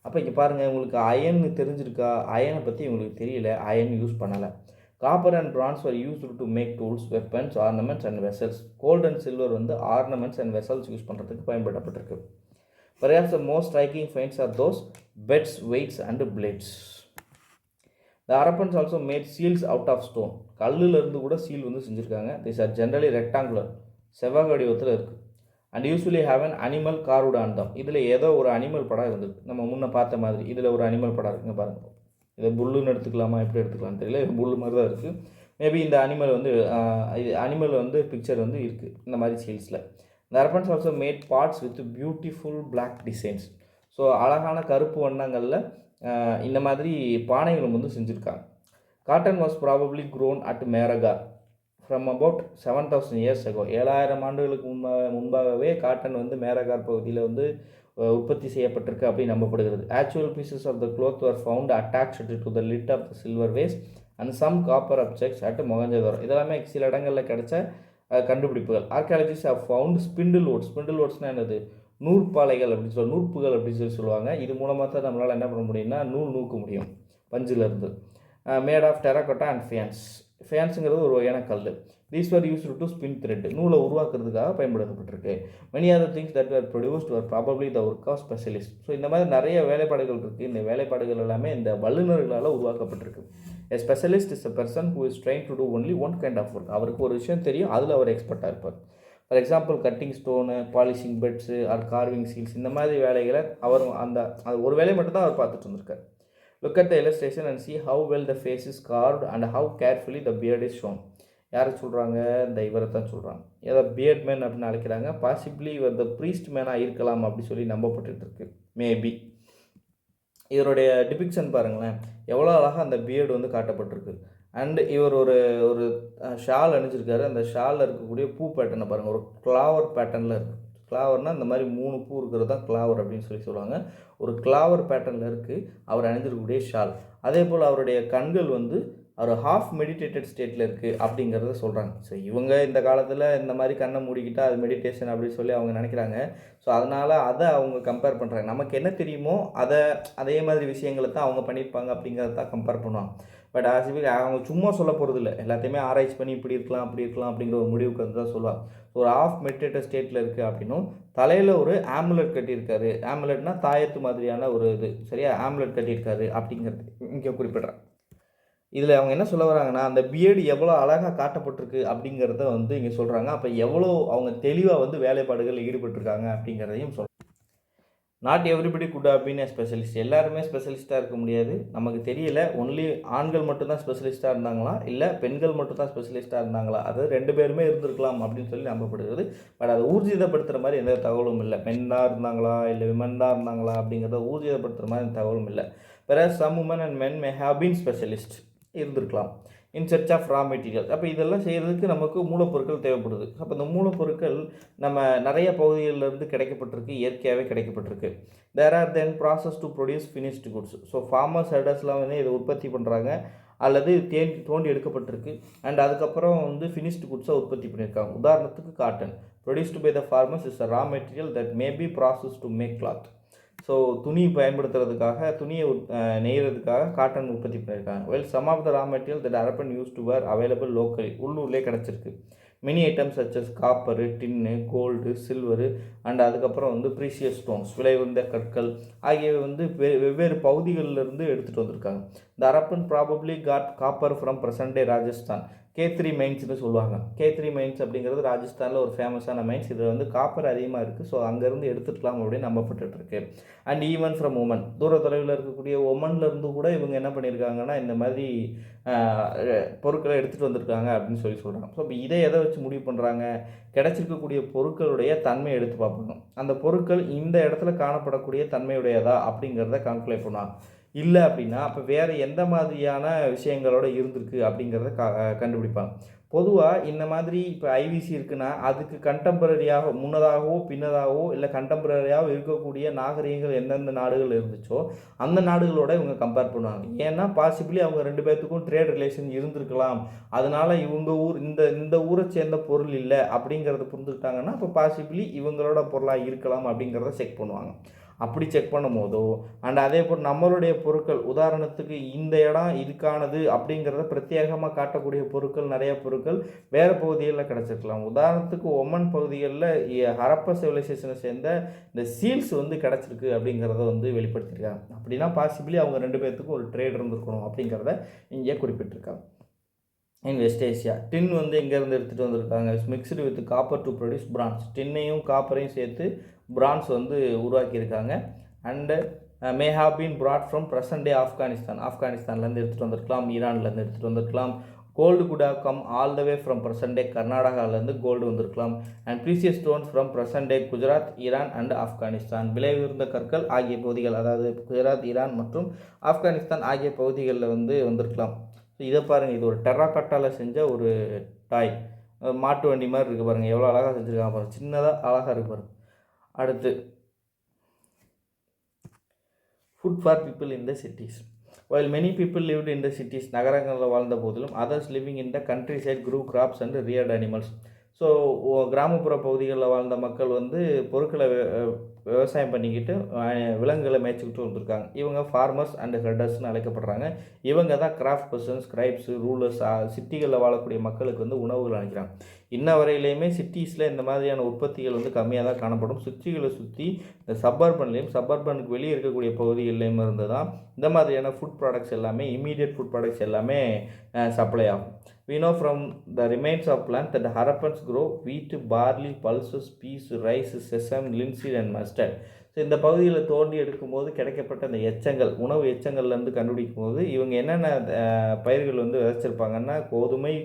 அப்போ இங்கே பாருங்கள், உங்களுக்கு அயன் தெரிஞ்சிருக்கா? அயனை பற்றி உங்களுக்கு தெரியல, அயன் யூஸ் பண்ணலை. Copper and bronze are used to make tools, weapons, ornaments and vessels. Gold and silver வந்து ஆர்னமெண்ட்ஸ் அண்ட் வெசல்ஸ் யூஸ் பண்ணுறதுக்கு பயன்படுத்தப்பட்டிருக்கு. Perhaps the most striking finds are those beds, weights and blades. The Harappans also made seals out of stone. கல்லிலிருந்து கூட சீல் வந்து செஞ்சுருக்காங்க. These are generally rectangular, செவ்வக வடிவத்தில் இருக்குது. And usually have an animal carved on them. இதில் ஏதோ ஒரு அனிமல் படம் இருந்திருக்கு, நம்ம முன்னே பார்த்த மாதிரி. இதில் ஒரு அனிமல் படம் இருக்குங்க பாருங்கள். இதை புல்லுன்னு எடுத்துக்கலாமா, எப்படி எடுத்துக்கலாம்னு தெரியல. இது புல்லு மாதிரி தான் இருக்குது. மேபி இந்த அனிமல் வந்து பிக்சர் வந்து இருக்குது இந்த மாதிரி சீல்ஸில். The Harappans also made pots with beautiful black designs. So அழகான கருப்பு வண்ணங்களில் இந்த மாதிரி பானைகளும் வந்து செஞ்சுருக்காங்க. Cotton was probably grown at Mehrgarh from about 7000 years ago. 7000 ஆண்டுகளுக்கு முன்பாகவே காட்டன் வந்து மேரகார் பகுதியில் வந்து உற்பத்தி செய்யப்பட்டிருக்கு அப்படின்னு நம்பப்படுகிறது. Actual pieces of the cloth are found attached to the lid of the silver vase and some copper objects at மொஹஞ்சதாரோ. இதெல்லாமே சில இடங்களில் கிடைச்ச கண்டுபிடிப்புகள். Archaeologist have found spindle whorls. Spindle ஓட்ஸ்னால் என்னது? நூற்பாலைகள் அப்படின்னு சொல்லி, நூற்புகள் அப்படின்னு சொல்லி சொல்லுவாங்க. இது மூலமாக தான் நம்மளால் என்ன பண்ண முடியும்னா நூல் நூக்க முடியும் பஞ்சிலிருந்து. Made of terracotta and faience. ஃபேன்ஸுங்கிறது ஒரு வகையான கல். These were used to spin thread. நூலை உருவாக்குறதுக்காக பயன்படுத்தப்பட்டிருக்கு. Many other things that were produced were probably the work of specialist. So இந்த மாதிரி நிறைய வேலைப்பாடுகள் இருக்குது. இந்த வேலைப்பாடுகள் எல்லாமே இந்த வல்லுநர்களால் உருவாக்கப்பட்டிருக்கு. A specialist is a person who is trained to do only one kind of work. அவருக்கு ஒரு விஷயம் தெரியும், அதில் அவர் எக்ஸ்பர்ட்டாக இருப்பார். For example cutting stone, polishing beads or carving seals, இந்த மாதிரி வேலைகளை அவர் அது ஒரு வேலையை மட்டும்தான் அவர் பார்த்துட்டு வந்திருக்கார். Look at the illustration and see how well the face is carved and how carefully the beard is shown. யாரை சொல்கிறாங்க? இந்த இவரை தான் சொல்கிறாங்க. ஏதோ பியர்ட் மேன் அப்படின்னு அழைக்கிறாங்க. பாசிபிளி இவர் த ப்ரீஸ்ட் மேனாக இருக்கலாம் அப்படி சொல்லி நம்பப்பட்டு இருக்கு. மேபி இவருடைய டிபிக்ஷன் பாருங்களேன், எவ்வளோ அழகாக அந்த பியர்டு வந்து காட்டப்பட்டிருக்கு. அண்ட் இவர் ஒரு ஷால் அணிஞ்சிருக்காரு. அந்த ஷாலில் இருக்கக்கூடிய பூ பேட்டர்னை பாருங்கள், ஒரு கிளாவர் பேட்டர்னில் இருக்குது. கிளாவர்னால் இந்த மாதிரி 3 பூ இருக்கிறது தான் கிளாவர் அப்படின்னு சொல்லி சொல்லுவாங்க. ஒரு கிளாவர் பேட்டர்னில் இருக்குது அவர் அணிஞ்சிருக்கக்கூடிய ஷால். அதே போல் அவருடைய கண்கள் வந்து அவர் ஹாஃப் மெடிடேட்டட் ஸ்டேட்டில் இருக்குது அப்படிங்கிறத சொல்கிறாங்க. ஸோ இவங்க இந்த காலத்தில் இந்த மாதிரி கண்ணை மூடிக்கிட்டால் அது மெடிடேஷன் அப்படின்னு சொல்லி அவங்க நினைக்கிறாங்க. ஸோ அதனால் அதை அவங்க கம்பேர் பண்ணுறாங்க. நமக்கு என்ன தெரியுமோ அதே மாதிரி விஷயங்களை தான் அவங்க பண்ணியிருப்பாங்க அப்படிங்கிறத தான் கம்பேர் பண்ணுவாங்க. பட் ஆக்சுவலி அவங்க சும்மா சொல்ல போகிறது இல்லை, எல்லாத்தையுமே ஆராய்ச்சி பண்ணி இப்படி இருக்கலாம் அப்படி இருக்கலாம் அப்படிங்கிற ஒரு முடிவுக்கு வந்து தான் சொல்லுவாங்க. ஒரு ஆஃப் மெடிடேட்டட் ஸ்டேட்டில் இருக்குது அப்படின்னும், தலையில் ஒரு ஆம்புலெட் கட்டியிருக்காரு. ஆம்புலெட்னால் தாயத்து மாதிரியான ஒரு இது, சரியா? ஆம்புலெட் கட்டியிருக்காரு அப்படிங்கிறது இங்கே குறிப்பிட்றேன். இதில் அவங்க என்ன சொல்ல வராங்கன்னா, அந்த பியர்டு எவ்வளோ அழகாக காட்டப்பட்டிருக்கு அப்படிங்கிறத வந்து இங்கே சொல்கிறாங்க. அப்போ எவ்வளோ அவங்க தெளிவாக வந்து வேலைப்பாடுகளில் ஈடுபட்டிருக்காங்க அப்படிங்கிறதையும் சொல்கிறாங்க. Not everybody good have been A specialist. எல்லாருமே ஸ்பெஷலிஸ்ட்டாக இருக்க முடியாது. நமக்கு தெரியல. ஒன்லி ஆண்கள் மட்டும் தான் ஸ்பெஷலிஸ்ட்டாக இருந்தாங்களா? இல்லை பெண்கள் மட்டும் தான் ஸ்பெஷலிஸ்ட்டாக இருந்தாங்களா? அது 2 பேருமே இருந்திருக்கலாம் அப்படின்னு சொல்லி நம்பப்படுகிறது. பட் அதை ஊர்ஜிதப்படுத்துகிற மாதிரி எந்த தகவலும் இல்லை. மென் தான் இருந்தாங்களா? இல்லை விமன் தான் இருந்தாங்களா? அப்படிங்கிறத ஊர்ஜிதப்படுத்துகிற மாதிரி தகவலும் இல்லை. வேற some women and men may have been specialist இருந்திருக்கலாம். In search of raw material. அப்போ இதெல்லாம் செய்கிறதுக்கு நமக்கு மூலப்பொருட்கள் தேவைப்படுது. அப்போ இந்த மூலப்பொருட்கள் நம்ம நிறைய பகுதிகளிலிருந்து கிடைக்கப்பட்டிருக்கு, இயற்கையாகவே கிடைக்கப்பட்டிருக்கு. There are then process to produce finished goods. So farmers ஹெடர்ஸ்லாம் வந்து இதை உற்பத்தி பண்ணுறாங்க அல்லது தோண்டி எடுக்கப்பட்டிருக்கு. அண்ட் அதுக்கப்புறம் வந்து ஃபினிஷ்டு குட்ஸை உற்பத்தி பண்ணியிருக்காங்க. உதாரணத்துக்கு cotton produced by the farmers is a raw material that may be process to make cloth. So துணி பயன்படுத்துறதுக்காக, துணியை நெய்கிறதுக்காக காட்டன் உற்பத்தி பண்ணியிருக்காங்க. Well some of the raw material that Harappan use to were available locally. உள்ளூர்லேயே கிடச்சிருக்கு. Many items such as copper, tin, gold, silver and அதுக்கப்புறம் வந்து ப்ரீஷியஸ் ஸ்டோன்ஸ், விலை உயர்ந்த கற்கள் ஆகியவை வந்து வெவ்வேறு பகுதிகளிலிருந்து எடுத்துகிட்டு வந்திருக்காங்க. The Harappan probably got copper from present day Rajasthan. K3 மைன்ஸ்னு சொல்லுவாங்க. K3 மைன்ஸ் அப்படிங்கிறது ராஜஸ்தானில் ஒரு ஃபேமஸான மைன்ஸ். இதில் வந்து காப்பர் அதிகமாக இருக்குது. ஸோ அங்கேருந்து எடுத்துக்கலாம் அப்படின்னு நம்பப்பட்டுருக்கு. அண்ட் ஈவன் ஃப்ரம் ஒமன், தூர தொலைவில் இருக்கக்கூடிய ஒமன்லேருந்து கூட இவங்க என்ன பண்ணியிருக்காங்கன்னா இந்த மாதிரி பொருட்களை எடுத்துகிட்டு வந்திருக்காங்க அப்படின்னு சொல்கிறாங்க. ஸோ இப்போ இதை எதை வச்சு முடிவு பண்ணுறாங்க? கிடச்சிருக்கக்கூடிய பொருட்களுடைய தன்மையை எடுத்து பார்ப்பாங்க. அந்த பொருட்கள் இந்த இடத்துல காணப்படக்கூடிய தன்மையுடையதா அப்படிங்கிறத கால்குலேட் பண்ணுவாங்க. இல்லை அப்படின்னா அப்போ வேறு எந்த மாதிரியான விஷயங்களோட இருந்திருக்கு அப்படிங்கிறத கண்டுபிடிப்பாங்க. பொதுவாக இந்த மாதிரி இப்போ ஐவிசி இருக்குன்னா அதுக்கு கண்டெம்பரரியாக முன்னதாகவோ பின்னதாகவோ இல்லை கண்டெம்பரரியாக இருக்கக்கூடிய நாகரிகங்கள் எந்தெந்த நாடுகள் இருந்துச்சோ அந்த நாடுகளோட இவங்க கம்பேர் பண்ணுவாங்க. ஏன்னா பாசிபிளி அவங்க 2 பேர்த்துக்கும் ட்ரேட் ரிலேஷன் இருந்திருக்கலாம். அதனால் இவங்க ஊர் இந்த ஊரை சேர்ந்த பொருள் இல்லை அப்படிங்கிறத புரிஞ்சுக்கிட்டாங்கன்னா இப்போ பாசிபிளி இவங்களோட பொருளாக இருக்கலாம் அப்படிங்கிறத செக் பண்ணுவாங்க. அப்படி செக் பண்ணும் போதோ அண்ட் அதே போல் நம்மளுடைய பொருட்கள் உதாரணத்துக்கு இந்த இடம் இதுக்கானது அப்படிங்கிறத பிரத்யேகமாக காட்டக்கூடிய பொருட்கள் நிறைய பொருட்கள் வேறு பகுதிகளில் கிடச்சிருக்கலாம். உதாரணத்துக்கு ஒமன் பகுதிகளில் ஹரப்பா சிவிலைசேஷனை சேர்ந்த இந்த சீல்ஸ் வந்து கிடச்சிருக்கு அப்படிங்கிறத வந்து வெளிப்படுத்தியிருக்காங்க. அப்படின்னா பாசிபிளி அவங்க 2 பேர்த்துக்கும் ஒரு ட்ரேட் இருந்திருக்கணும் அப்படிங்கிறத இங்கே குறிப்பிட்டிருக்காங்க. இன் வெஸ்ட் ஏஷியா டின் வந்து எங்கேருந்து எடுத்துகிட்டு வந்திருக்காங்க? Mixed with copper to produce bronze. டின்னையும் காப்பரையும் சேர்த்து பிரான்ஸ் வந்து உருவாக்கியிருக்காங்க. And may have been brought from present day Afghanistan. ஆப்கானிஸ்தான்லேருந்து எடுத்துகிட்டு வந்திருக்கலாம், ஈரான்லேருந்து எடுத்துகிட்டு வந்திருக்கலாம். Gold could have come all the way from present day கர்நாடகாவிலேருந்து கோல்டு வந்திருக்கலாம். And precious stones from present day Gujarat, Iran and Afghanistan. விலை உயர்ந்த கற்கள் ஆகிய பகுதிகள், அதாவது குஜராத், ஈரான் மற்றும் ஆப்கானிஸ்தான் ஆகிய பகுதிகளில் வந்து வந்திருக்கலாம். ஸோ இதை பாருங்கள், இது ஒரு டெர்ராகட்டாவில் செஞ்ச ஒரு டாய், மாட்டு வண்டி மாதிரி இருக்குது பாருங்கள், எவ்வளோ அழகாக செஞ்சுருக்காங்க பாருங்கள், சின்னதாக அழகாக இருக்குது பாருங்கள். அடுத்து food for people in the cities. while many people lived in the cities, நகரங்களில் வாழ்ந்த போதிலும் others living in the countryside grew crops and reared animals. So கிராமப்புற பகுதிகளில் வாழ்ந்த மக்கள் வந்து பொருட்களை விவசாயம் பண்ணிக்கிட்டு விலங்குகளை மேய்ச்சிக்கிட்டு வந்திருக்காங்க. இவங்க ஃபார்மர்ஸ் அண்ட் ஹெர்டர்ஸ்னு அழைக்கப்படுறாங்க. இவங்க தான் கிராஃப்ட் பர்சன்ஸ், ஸ்கிரைப்ஸு, ரூலர்ஸ். சிட்டிகளில் வாழக்கூடிய மக்களுக்கு வந்து உணவுகள் அளிக்கிறாங்க. இன்ன வரையிலையுமே சிட்டிஸில் இந்த மாதிரியான உற்பத்திகள் வந்து கம்மியாக தான் காணப்படும். சிட்டிகளை சுற்றி இந்த சப்பர்பனுக்கு வெளியே இருக்கக்கூடிய பகுதிகளிலையும் இருந்து தான் இந்த மாதிரியான ஃபுட் ப்ராடக்ட்ஸ் எல்லாமே, இமீடியட் ஃபுட் ப்ராடக்ட்ஸ் எல்லாமே சப்ளை ஆகும். We know from the remains of plant that the Harappans grow wheat, barley, pulses, peas, rice, sesame, linseed and mustard. So இந்த பகுதியில் தோண்டி எடுக்கும்போது கிடைக்கப்பட்ட அந்த எச்சங்கள், உணவு எச்சங்கள்லேருந்து கண்டுபிடிக்கும் போது இவங்க என்னென்ன பயிர்கள் வந்து விதைச்சிருப்பாங்கன்னா கோதுமை,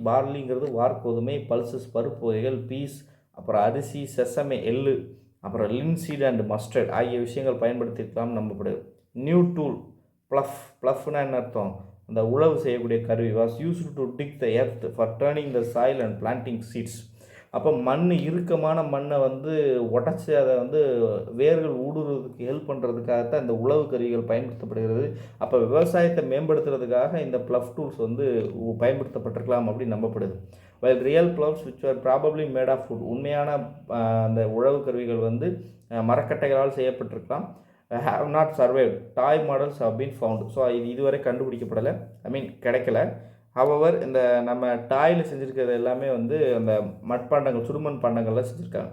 பார்லிங்கிறது வார்கோதுமை, பல்சஸ் பருப்பு வகைகள், பீஸ், அப்புறம் அரிசி, செசமே எள்ளு, அப்புறம் லின்சீட் அண்ட் மஸ்டர்ட் ஆகிய விஷயங்கள் பயன்படுத்தியிருக்கலாம் நம்பப்படுது. நியூ டூல் ப்ளஃப்னா என்ன அர்த்தம்? அந்த உழவு செய்யக்கூடிய கருவி was used to dig the earth for turning the soil and planting seeds. அப்போ இறுக்கமான மண்ணை வந்து உடச்சி அதை வந்து வேர்கள் ஊடுருவதுக்கு ஹெல்ப் பண்ணுறதுக்காகத்தான் இந்த உழவு கருவிகள் பயன்படுத்தப்படுகிறது. அப்போ விவசாயத்தை மேம்படுத்துறதுக்காக இந்த ப்ளஃப் டூல்ஸ் வந்து பயன்படுத்தப்பட்டிருக்கலாம் அப்படின்னு நம்பப்படுது. while real plows which were probably made of wood, உண்மையான அந்த உழவு கருவிகள் வந்து மரக்கட்டைகளால் செய்யப்பட்டிருக்கலாம். have not survived. Toy models have been found. So இதுவரை கண்டுபிடிக்கப்படலை, கிடைக்கல. ஹவவர் இந்த நம்ம டாயில் செஞ்சுருக்கிறது எல்லாமே வந்து அந்த மட்பாண்டங்கள், சுடுமண் பாண்டங்கள்லாம் செஞ்சுருக்காங்க.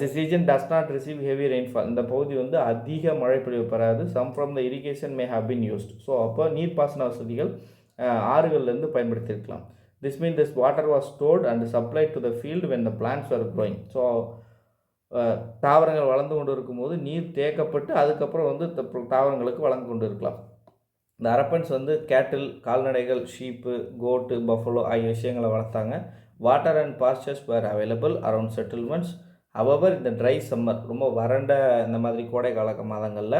this region does not receive heavy rainfall. இந்த பகுதி வந்து அதிக மழை பொழிவு பெறாது. some from the irrigation may have been used. So அப்போ நீர்ப்பாசன வசதிகள் ஆறுகள்லேருந்து பயன்படுத்தியிருக்கலாம். this means this water was stored and supplied to the field when the plants were growing. So தாவரங்கள் வளர்ந்து கொண்டு இருக்கும்போது நீர் தேக்கப்பட்டு அதுக்கப்புறம் வந்து தாவரங்களுக்கு வளர்ந்து கொண்டு இருக்கலாம். இந்த அரப்பன்ஸ் வந்து கேட்டில், கால்நடைகள், ஷீப்பு, கோட்டு, பஃபலோ ஆகிய விஷயங்களை வளர்த்தாங்க. Water and pastures were available around settlements. However இந்த ட்ரை சம்மர், ரொம்ப வறண்ட இந்த மாதிரி கோடை கால மாதங்களில்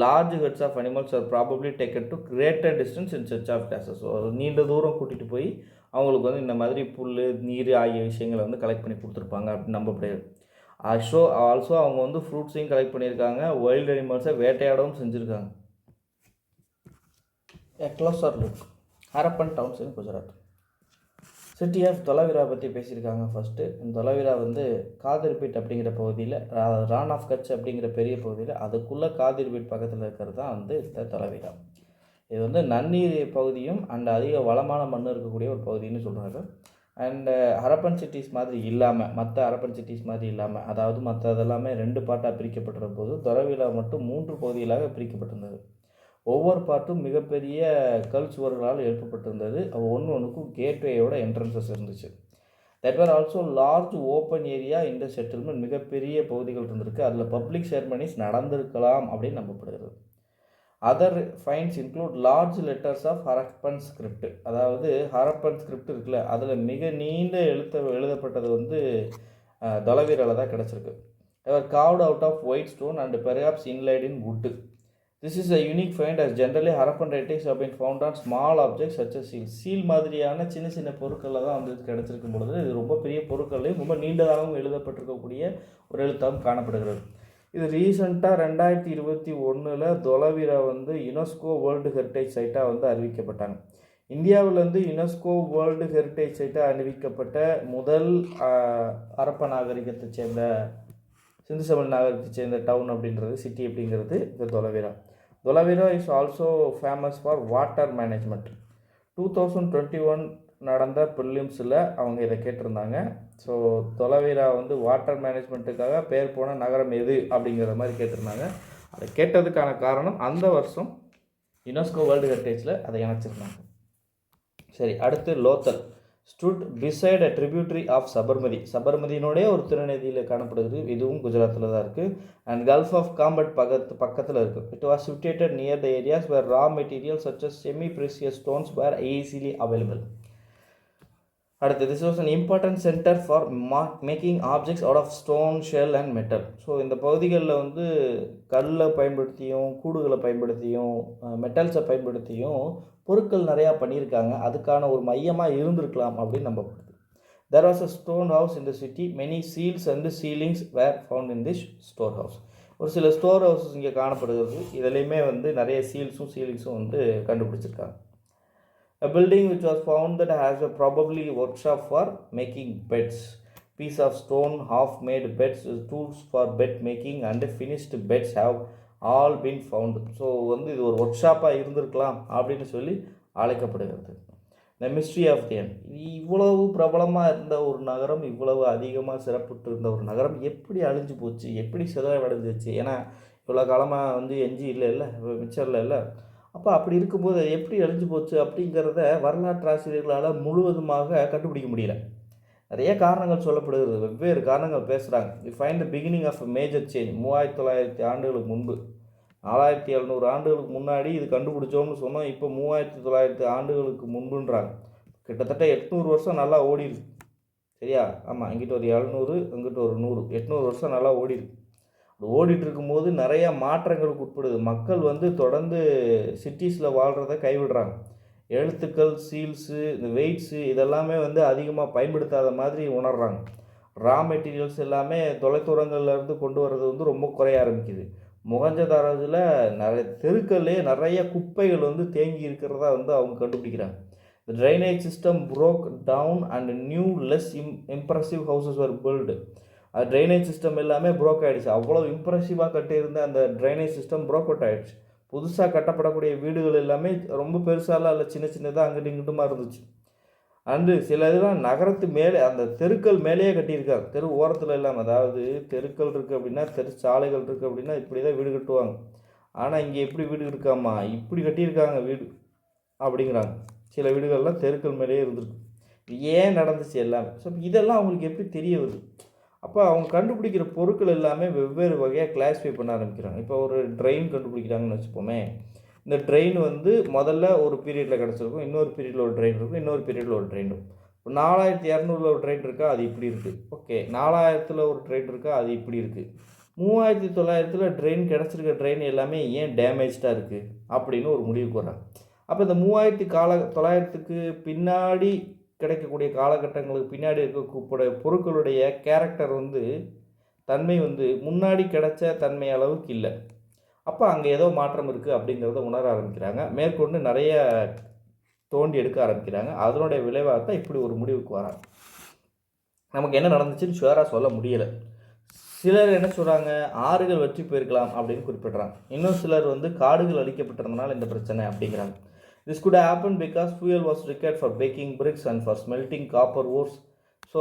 large herds of animals are probably taken to greater distance in search of grasses. ஒரு நீண்ட தூரம் கூட்டிகிட்டு போய் அவங்களுக்கு வந்து இந்த மாதிரி புல், நீர் ஆகிய விஷயங்களை வந்து கலெக்ட் பண்ணி கொடுத்துருப்பாங்க அப்படின்னு நம்பப்படுது. ஆல்சோ அவங்க வந்து ஃப்ரூட்ஸையும் கலெக்ட் பண்ணியிருக்காங்க, வைல்டு அனிமல்ஸை வேட்டையாடவும் செஞ்சுருக்காங்க. A closer look. Harappan towns in Gujarat. City of Dholavira பற்றி பேசியிருக்காங்க. ஃபஸ்ட்டு இந்த தொலவிரா வந்து காதிர்பீட் அப்படிங்கிற பகுதியில், ரான் ஆஃப் கட்ச் அப்படிங்கிற பெரிய பகுதியில், அதுக்குள்ளே காதிர்பீட் பக்கத்தில் இருக்கிறது தான் வந்து இந்த தொலவிரா. இது வந்து நன்னீர் பகுதியும் அண்ட் அதிக வளமான மண் இருக்கக்கூடிய ஒரு பகுதின்னு சொல்கிறாங்க. அண்டு ஹரப்பன் சிட்டிஸ் மாதிரி இல்லாமல், மற்ற ஹரப்பன் சிட்டிஸ் மாதிரி இல்லாமல், அதாவது மற்றதெல்லாமே 2 பார்ட்டாக பிரிக்கப்பட்டிருந்த போது தொலவிரா மட்டும் 3 பகுதிகளாக பிரிக்கப்பட்டிருந்தது. ஒவ்வொரு பார்ட்டும் மிகப்பெரிய கல் சுவர்களால் எழுப்பப்பட்டிருந்தது. ஒன்றுக்கும் கேட்வேயோட என்ட்ரன்சஸ் இருந்துச்சு. That were also large open area இந்த செட்டில்மெண்ட். மிகப்பெரிய பகுதிகள் இருந்திருக்கு. அதில் பப்ளிக் செரமனிஸ் நடந்திருக்கலாம் அப்படின்னு நம்பப்படுகிறது. Other finds include large letters of Harappan script. அதாவது ஹரப்பன் ஸ்கிரிப்ட் இருக்குல்ல, அதில் மிக நீண்ட எழுதப்பட்டது வந்து தொலவீரால தான் கிடச்சிருக்கு. They were carved out of white stone and perhaps inlaid in wood. This is a unique find as generally Harappan writings have been found on small objects such as seal. Seal மாதிரியான சின்ன சின்ன பொருட்களில் தான் வந்து கிடச்சிருக்கும் பொழுது இது ரொம்ப பெரிய பொருட்களையும் ரொம்ப நீண்டதாகவும் எழுதப்பட்டிருக்கக்கூடிய ஒரு எழுத்தாகவும் காணப்படுகிறது. இது ரீசெண்டாக 2021 தொலவீரா வந்து யுனெஸ்கோ வேர்ல்டு ஹெரிட்டேஜ் சைட்டாக வந்து அறிவிக்கப்பட்டாங்க. இந்தியாவில் வந்து யுனெஸ்கோ வேர்ல்டு ஹெரிட்டேஜ் சைட்டாக அறிவிக்கப்பட்ட முதல் ஹரப்பா நாகரிகத்தை சேர்ந்த, சிந்து சமவெளி நாகரிகத்தை சேர்ந்த டவுன் அப்படின்றது, சிட்டி அப்படிங்கிறது இந்த Dholavira. Dholavira is also famous for water management. 2021 நடந்த ப்ரிலிம்ஸில் அவங்க இதை கேட்டிருந்தாங்க. ஸோ தொலவீரா வந்து வாட்டர் மேனேஜ்மெண்ட்டுக்காக பேர் போன நகரம் எது அப்படிங்கிற மாதிரி கேட்டிருந்தாங்க. அதை கேட்டதுக்கான காரணம் அந்த வருஷம் யுனெஸ்கோ வேர்ல்டு ஹெரிட்டேஜில் அதை இணைச்சிருந்தாங்க. சரி, அடுத்து Lothal. Stood beside a tributary of Sabarmati. சபர்மதியினுடைய ஒரு திருநதியில் காணப்படுகிறது. இதுவும் குஜராத்தில் தான் இருக்குது. அண்ட் கல்ஃப் ஆஃப் காம்பட் பக்கத்தில் இருக்குது. It was situated near the areas where raw material such as semi precious stones were easily available. அடுத்து, this was an important centre for making objects out of stone, shell and metal. So இந்த பகுதிகளில் வந்து கல்லை பயன்படுத்தியும், கூடுகளை பயன்படுத்தியும், மெட்டல்ஸை பயன்படுத்தியும் பொருட்கள் நிறையா பண்ணியிருக்காங்க. அதுக்கான ஒரு மையமாக இருந்திருக்கலாம் அப்படின்னு நம்பப்படுது. There was a stone house in the city. Many seals and ceilings were found in this store house. ஒரு சில ஸ்டோர் ஹவுஸஸ் இங்கே காணப்படுகிறது. இதுலேயுமே வந்து நிறைய சீலிங்ஸும் வந்து கண்டுபிடிச்சிருக்காங்க. A building which was found that has a probably workshop for making beds. Piece of stone, half-made beds, tools for bed making and finished beds have all been found. So வந்து இது ஒரு ஒர்க் ஷாப்பாக இருந்திருக்கலாம் அப்படின்னு சொல்லி அழைக்கப்படுகிறது. The mystery of the end. இவ்வளவு பிரபலமாக இருந்த ஒரு நகரம், இவ்வளவு அதிகமாக சிறப்புற்று இருந்த ஒரு நகரம் எப்படி அழிஞ்சு போச்சு, எப்படி சிதறடைஞ்சிச்சு? ஏன்னா இவ்வளோ காலமாக வந்து எஞ்சி இல்லை மிச்சரில் இல்லை. அப்போ அப்படி இருக்கும்போது எப்படி அழிஞ்சு போச்சு அப்படிங்கிறத வரலாற்று ஆசிரியர்களால் முழுவதுமாக கண்டுபிடிக்க முடியல. நிறைய காரணங்கள் சொல்லப்படுகிறது, வெவ்வேறு காரணங்கள் பேசுகிறாங்க. We find the beginning of major change. 3900 ஆண்டுகளுக்கு முன்பு, 4700 ஆண்டுகளுக்கு முன்னாடி இது கண்டுபிடிச்சோம்னு சொன்னோம். இப்போ 3900 ஆண்டுகளுக்கு முன்புன்றாங்க. கிட்டத்தட்ட 800 வருஷம் நல்லா ஓடிருக்கு. சரியா? ஆமாம், இங்கிட்ட ஒரு 700, அங்கிட்ட ஒரு 100, 800 வருஷம் நல்லா ஓடிருக்கு. ஓடிட்டு இருக்கும்போது நிறையா மாற்றங்களுக்கு உட்படுது. மக்கள் வந்து தொடர்ந்து சிட்டிஸில் வாழ்கிறத கைவிடுறாங்க. எழுத்துக்கள், சீல்ஸு, இந்த வெயிட்ஸு இதெல்லாமே வந்து அதிகமாக பயன்படுத்தாத மாதிரி உணர்கிறாங்க. ரா மெட்டீரியல்ஸ் எல்லாமே தொலைதூரங்கள்லேருந்து கொண்டு வர்றது வந்து ரொம்ப குறைய ஆரம்பிக்குது. மொஹஞ்சதாரோவில் நிறைய தெருக்கள்லேயே நிறைய குப்பைகள் வந்து தேங்கி இருக்கிறதா வந்து அவங்க கண்டுபிடிக்கிறாங்க. The drainage system broke down and new less impressive houses were built. Drainage system எல்லாமே ப்ரோக் ஆகிடுச்சு. அவ்வளோ இம்ப்ரெசிவாக கட்டியிருந்த அந்த ட்ரைனேஜ் சிஸ்டம் ப்ரோக் அவுட் ஆகிடுச்சு. புதுசாக கட்டப்படக்கூடிய வீடுகள் எல்லாமே ரொம்ப பெருசாலாம் இல்லை, சின்ன சின்னதாக அங்கிட்டு இங்கிட்டுமா இருந்துச்சு. அண்டு சில இதெல்லாம் நகரத்து மேலே, அந்த தெருக்கள் மேலேயே கட்டியிருக்காங்க, தெரு ஓரத்தில் இல்லாமல். அதாவது தெருக்கள் இருக்குது அப்படின்னா, தெரு சாலைகள் இருக்குது அப்படின்னா இப்படி தான் வீடு கட்டுவாங்க. ஆனால் இங்கே எப்படி வீடு இருக்காமா, இப்படி கட்டியிருக்காங்க வீடு அப்படிங்கிறாங்க. சில வீடுகள்லாம் தெருக்கள் மேலேயே இருந்திருக்கு. ஏன் நடந்துச்சு எல்லாமே? ஸோ இதெல்லாம் அவங்களுக்கு எப்படி தெரிய வருது அப்போ அவங்க கண்டுபிடிக்கிற பொருட்கள் எல்லாமே வெவ்வேறு வகையாக கிளாஸிஃபை பண்ண ஆரம்பிக்கிறாங்க. இப்போ ஒரு ட்ரெயின் கண்டுபிடிக்கிறாங்கன்னு வச்சுப்போமே, இந்த ட்ரெயின் வந்து முதல்ல ஒரு பீரியடில் கிடச்சிருக்கும், இன்னொரு பீரியடில் ஒரு ட்ரெயின் இருக்கும், இன்னொரு பீரியடில் ஒரு ட்ரெயின் இருக்கும். இப்போ 4200 ஒரு ட்ரெயின் இருக்கா, அது இப்படி இருக்குது. ஓகே, 4000 ஒரு ட்ரெயின் இருக்கா, அது இப்படி இருக்குது. 3900 ட்ரெயின் கிடச்சிருக்க ட்ரெயின் எல்லாமே ஏன் டேமேஜ்டாக இருக்குது அப்படின்னு ஒரு முடிவுக்கு வராங்க. அப்போ இந்த 3900க்கு பின்னாடி கிடைக்கக்கூடிய காலகட்டங்களுக்கு பின்னாடி இருக்கக்கூடிய பொருட்களுடைய கேரக்டர் வந்து தன்மை வந்து முன்னாடி கிடைச்ச தன்மை அளவுக்கு இல்லை. அப்போ அங்கே ஏதோ மாற்றம் இருக்குது அப்படிங்கிறத உணர ஆரம்பிக்கிறாங்க. மேற்கொண்டு நிறைய தோண்டி எடுக்க ஆரம்பிக்கிறாங்க. அதனுடைய விளைவாக தான் இப்படி ஒரு முடிவுக்கு வராங்க. நமக்கு என்ன நடந்துச்சுன்னு ஷுவராக சொல்ல முடியலை. சிலர் என்ன சொல்கிறாங்க, ஆறுகள் வெற்றி போயிருக்கலாம் அப்படின்னு குறிப்பிட்றாங்க. இன்னும் சிலர் வந்து காடுகள் அழிக்கப்பட்டிருந்தனால இந்த பிரச்சனை அப்படிங்கிறாங்க. This could happen because fuel was required for baking bricks and for smelting copper ores. So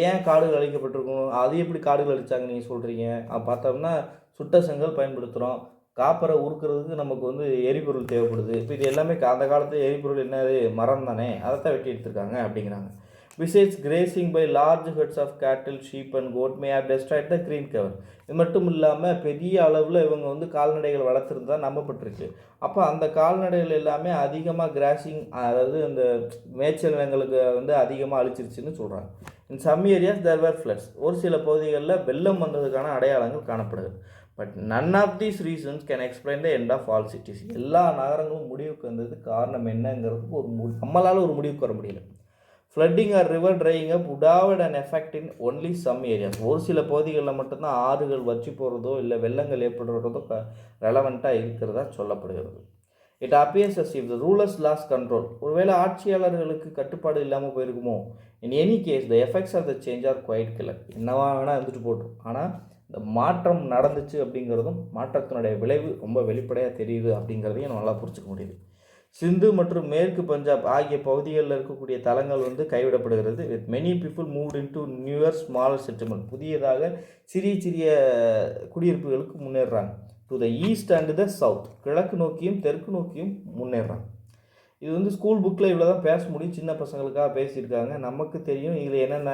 ஏன் காடுகள் அழிக்கப்பட்டிருக்கும், அது எப்படி காடுகள் அழிச்சாங்க நீங்கள் சொல்கிறீங்க? பார்த்தோம்னா சுட்ட செங்கல் பயன்படுத்துகிறோம், காப்பரை உருக்கிறதுக்கு நமக்கு வந்து எரிபொருள் தேவைப்படுது. இப்போ இது எல்லாமே அந்த காலத்தில் எரிபொருள் என்னது, மரம் தானே, அதைத்தான் வெட்டி எடுத்துருக்காங்க அப்படிங்கிறாங்க. Besides, grazing by large herds of cattle, sheep and goat may have destroyed the green cover. இது மட்டும் இல்லாமல் பெரிய அளவில் இவங்க வந்து கால்நடைகள் வளர்த்துருந்தா நம்பப்பட்டிருக்கு. அப்போ அந்த கால்நடைகள் எல்லாமே அதிகமாக கிராசிங், அதாவது அந்த மேய்ச்சல் நிலங்களுக்கு வந்து அதிகமாக அழிச்சிருச்சுன்னு சொல்கிறாங்க. In some areas there were floods. ஒரு சில பகுதிகளில் வெள்ளம் வந்ததுக்கான அடையாளங்கள் காணப்படுது. But none of these reasons can explain the end of all cities. எல்லா நகரங்களும் முடிவுக்கு வந்ததுக்கு காரணம் என்னங்கிறதுக்கு நம்மளால் ஒரு முடிவுக்கு வர முடியல. Flooding or river drying up would have an effect in only some areas. ஒரு சில பகுதிகளில் மட்டும்தான் ஆறுகள் வற்றி போகிறதோ இல்லை வெள்ளங்கள் ஏற்படுறதோ ரெலவெண்ட்டாக இருக்கிறதா சொல்லப்படுகிறது. It appears as if the rulers lost control. ஒருவேளை ஆட்சியாளர்களுக்கு கட்டுப்பாடு இல்லாமல் போயிருக்குமோ. In any case the effects of the change are quite clear. என்னவா வேணால் இருந்துட்டு போட்டோம், ஆனால் இந்த மாற்றம் நடந்துச்சு அப்படிங்கிறதும் மாற்றத்தினுடைய விளைவு ரொம்ப வெளிப்படையாக தெரியுது அப்படிங்கிறதையும் நல்லா புரிஞ்சுக்க முடியுது. சிந்து மற்றும் மேற்கு பஞ்சாப் ஆகிய பகுதிகளில் இருக்கக்கூடிய தலங்கள் வந்து கைவிடப்படுகிறது. With many people moved in to newer small settlement. புதியதாக சிறிய சிறிய குடியிருப்புகளுக்கு முன்னேறாங்க. To the east and the south. கிழக்கு நோக்கியும் தெற்கு நோக்கியும் முன்னேறாங்க. இது வந்து ஸ்கூல் புக்கில் இவ்வளோ தான் பேச முடியும். சின்ன பசங்களுக்காக பேசியிருக்காங்க. நமக்கு தெரியும் இதில் என்னென்ன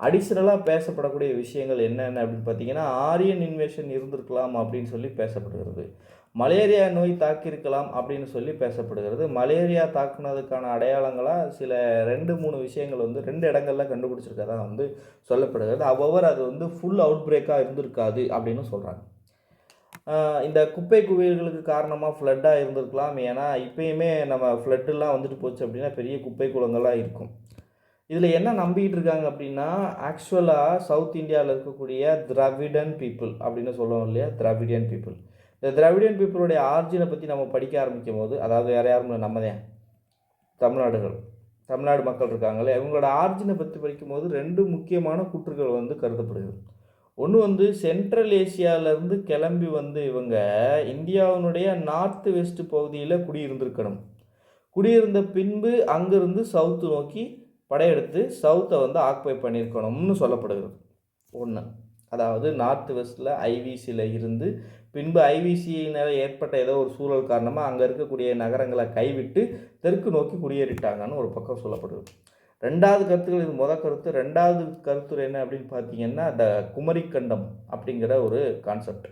அடிஷ்னலாக பேசப்படக்கூடிய விஷயங்கள் என்னென்ன அப்படின்னு பார்த்தீங்கன்னா, ஆரியன் இன்வேஷன் இருந்திருக்கலாம் அப்படின்னு சொல்லி பேசப்படுகிறது. மலேரியா நோய் தாக்கியிருக்கலாம் அப்படின்னு சொல்லி பேசப்படுகிறது. மலேரியா தாக்குனதுக்கான அடையாளங்களாக சில 2-3 விஷயங்கள் வந்து 2 இடங்கள்ல கண்டுபிடிச்சிருக்கதா வந்து சொல்லப்படுகிறது. அவ்வவர் அது வந்து ஃபுல் அவுட் பிரேக்காக இருந்திருக்காது அப்படின்னு சொல்கிறாங்க. இந்த குப்பை குவியல்களுக்கு காரணமாக ஃப்ளட்டாக இருந்திருக்கலாம். ஏன்னா இப்போயுமே நம்ம ஃப்ளட்டுலாம் வந்துட்டு போச்சு அப்படின்னா பெரிய குப்பை குளங்களாக இருக்கும். இதில் என்ன நம்பிக்கிட்டு இருக்காங்க அப்படின்னா, ஆக்சுவலாக சவுத் இந்தியாவில் இருக்கக்கூடிய திராவிடன் பீப்புள் அப்படின்னு சொல்லுவோம் இல்லையா, திராவிடியன் பீப்புள். இந்த திராவிடியன் பீப்புளுடைய ஆர்ஜினை பற்றி நம்ம படிக்க ஆரம்பிக்கும் போது, அதாவது வேறு யாரும் நம்ம தான் தமிழ்நாடு மக்கள் இருக்காங்களே, இவங்களோட ஆர்ஜினை பற்றி படிக்கும்போது 2 முக்கியமான கூற்றுகள் வந்து கருதப்படுகிறது. ஒன்று வந்து சென்ட்ரல் ஏசியாவிலேருந்து கிளம்பி வந்து இவங்க இந்தியாவினுடைய நார்த் வெஸ்ட் பகுதியில் குடியிருந்திருக்கணும். குடியிருந்த பின்பு அங்கேருந்து சவுத்து நோக்கி படையெடுத்து சவுத்தை வந்து ஆக்குபை பண்ணியிருக்கணும்னு சொல்லப்படுகிறது. ஒன்று, அதாவது நார்த் வெஸ்ட்டில் ஐவிசியில் இருந்து பின்பு ஐவிசியினால் ஏற்பட்ட ஏதோ ஒரு சூழல் காரணமாக அங்கே இருக்கக்கூடிய நகரங்களை கைவிட்டு தெற்கு நோக்கி குடியேறிட்டாங்கன்னு ஒரு பக்கம் சொல்லப்படுகிறது. 2வது கருத்துக்கள், இது முதல் கருத்து. 2வது கருத்து என்ன அப்படின்னு பார்த்தீங்கன்னா, த குமரிக்கண்டம் அப்படிங்கிற ஒரு கான்செப்ட்.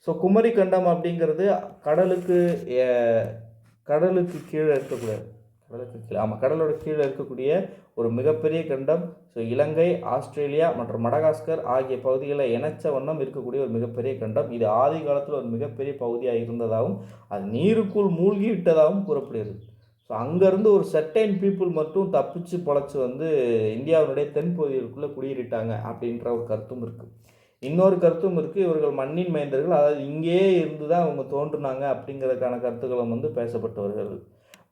ஸோ குமரிக்கண்டம் அப்படிங்கிறது கடலுக்கு கீழே இருக்கக்கூடிய கடலோட கீழே இருக்கக்கூடிய ஒரு மிகப்பெரிய கண்டம். ஸோ இலங்கை, ஆஸ்திரேலியா மற்றும் மடகாஸ்கர் ஆகிய பகுதிகளை இணைச்ச வண்ணம் இருக்கக்கூடிய ஒரு மிகப்பெரிய கண்டம். இது ஆதி காலத்தில் ஒரு மிகப்பெரிய பகுதியாக இருந்ததாகவும் அது நீருக்குள் மூழ்கி விட்டதாகவும் கூறப்படுகிறது. ஸோ அங்கேருந்து ஒரு சர்டைன் பீப்புள் மட்டும் தப்பிச்சு பொழைச்சி வந்து இந்தியாவுடைய தென்பகுதிகளுக்குள்ளே குடியேறிட்டாங்க அப்படின்ற ஒரு கருத்தும் இருக்குது. இன்னொரு கருத்தும் இருக்குது, இவர்கள் மண்ணின் மைந்தர்கள், அதாவது இங்கேயே இருந்து தான் அவங்க தோன்றுனாங்க அப்படிங்கிறதுக்கான கருத்துக்களும் வந்து பேசப்பட்டு வருகிறது.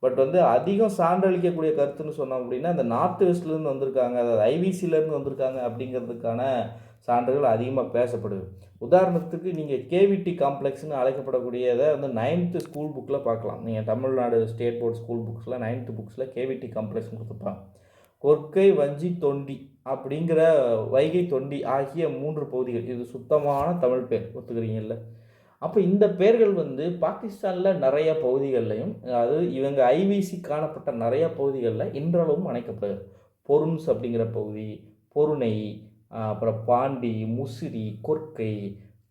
பட் வந்து அதிகம் சான்றளிக்கக்கூடிய கருத்துன்னு சொன்னோம் அப்படின்னா, அந்த நார்த் வெஸ்ட்லேருந்து வந்திருக்காங்க, அதாவது ஐவிசிலேருந்து வந்திருக்காங்க அப்படிங்கிறதுக்கான சான்றுகள் அதிகமாக பேசப்படுது. உதாரணத்துக்கு நீங்கள் கேவிடி காம்ப்ளெக்ஸ்னு அழைக்கப்படக்கூடியதை வந்து 9th ஸ்கூல் புக்கில் பார்க்கலாம். நீங்கள் தமிழ்நாடு ஸ்டேட் போர்ட் ஸ்கூல் புக்ஸில் 9th புக்ஸில் கேவிடி காம்ப்ளெக்ஸ் கொடுத்துருப்பாங்க. கொற்கை, வஞ்சி, தொண்டி அப்படிங்கிற வைகை, தொண்டி ஆகிய 3 பகுதிகள். இது சுத்தமான தமிழ் பேர், ஒத்துக்கிறீங்கல்ல? அப்போ இந்த பேர்கள் வந்து பாகிஸ்தானில் நிறைய பகுதிகள்லையும், அதாவது இவங்க ஐவிசி காணப்பட்ட நிறைய பகுதிகளில் இன்றளவும் அணைக்கப்படுது. பொருன்ஸ் அப்படிங்கிற பகுதி, பொருணை, அப்புறம் பாண்டி, முசிறி, கொற்கை,